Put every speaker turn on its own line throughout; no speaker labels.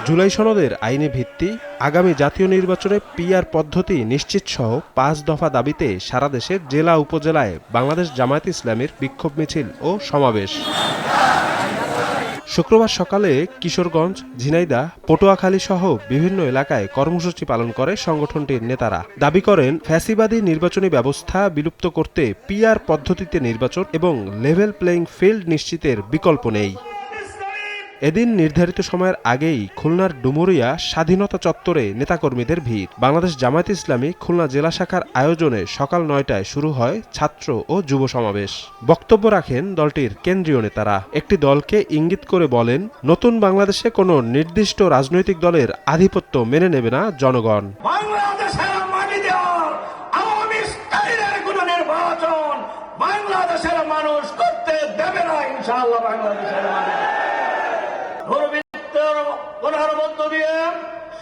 জুলাই সনদের আইনি ভিত্তি, আগামী জাতীয় নির্বাচনে পিআর পদ্ধতি নিশ্চিত সহ ৫ দফা দাবিতে সারা দেশের জেলা উপজেলায় বাংলাদেশ জামায়াতে ইসলামীর বিক্ষোভ মিছিল ও সমাবেশ। শুক্রবার সকালে কিশোরগঞ্জ, ঝিনাইদহ, পটুয়াখালী সহ বিভিন্ন এলাকায় কর্মসূচি পালন করে সংগঠনটির নেতারা। দাবি করেন, ফ্যাসিবাদী নির্বাচনী ব্যবস্থা বিলুপ্ত করতে পিআর পদ্ধতিতে নির্বাচন এবং লেভেল প্লেইং ফিল্ড নিশ্চিতের বিকল্প নেই। এদিন নির্ধারিত সময়ের আগেই খুলনার ডুমুরিয়া স্বাধীনতা চত্বরে নেতাকর্মীদের ভিড়। বাংলাদেশ জামায়াতে ইসলামী খুলনা জেলা শাখার আয়োজনে সকাল ৯টায় শুরু হয় ছাত্র ও যুব সমাবেশ। বক্তব্য রাখেন দলটির কেন্দ্রীয় নেতারা। একটি দলকে ইঙ্গিত করে বলেন, নতুন বাংলাদেশে কোনো নির্দিষ্ট রাজনৈতিক দলের আধিপত্য মেনে নেবে না জনগণ।
বাংলাদেশের মানুষ করতে দেবে না ইনশাআল্লাহ। বাংলাদেশের মধ্য দিয়ে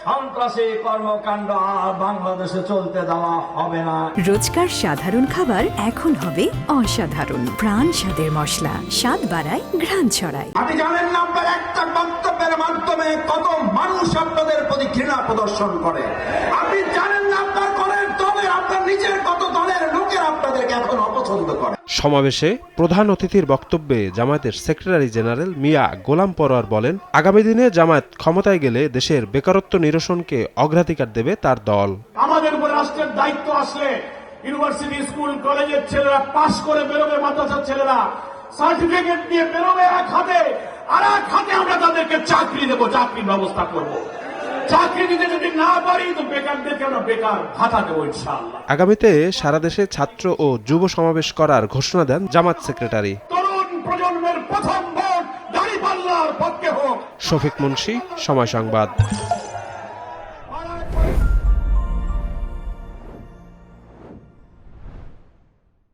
সন্ত্রাসী কর্মকাণ্ড আর বাংলাদেশে চলতে দেওয়া হবে না।
রোজকার সাধারণ খাবার এখন হবে অসাধারণ। প্রাণ স্বাদের মশলা, স্বাদ বাড়ায়, ঘ্রাণ ছড়ায়।
আপনি জানেন না আপনার একটা বক্তব্যের মাধ্যমে কত মানুষ আপনাদের প্রতি ঘৃণা প্রদর্শন করে। আপনি জানেন না আপনার ঘরের দলে আপনার নিজের কত দলের লোকের আপনাদেরকে এখন অপছন্দ করে।
সমাবেশে প্রধান অতিথির বক্তব্যে জামায়াতের সেক্রেটারি জেনারেল মিয়া গোলাম পরোয়ার বলেন, আগামী দিনে জামায়াত ক্ষমতায় গেলে দেশের বেকারত্ব নিরসনকে অগ্রাধিকার দেবে তার দল।
আমাদের উপর রাষ্ট্রের দায়িত্ব আসলে ইউনিভার্সিটি, স্কুল, কলেজের ছেলেরা পাশ করে বেরোবে, মাদ্রাসার ছেলেরা সার্টিফিকেট নিয়ে বেরোবে এক হাতে, আর এক হাতে আমরা তাদেরকে চাকরি দেবো, চাকরির ব্যবস্থা করব। চাকরি দিতে যদি না পারি তো বেকারদেরকে আমরা বেকার ভাতা দেবো ইনশাআল্লাহ।
আগামীতে সারা দেশে ছাত্র ও যুব সমাবেশ করার ঘোষণা দেন জামাত সেক্রেটারি।
তরুণ প্রজন্মের প্রথম ভোট দাঁড়িপাল্লার পক্ষে হোক।
শফিক মুন্সি, সময় সংবাদ।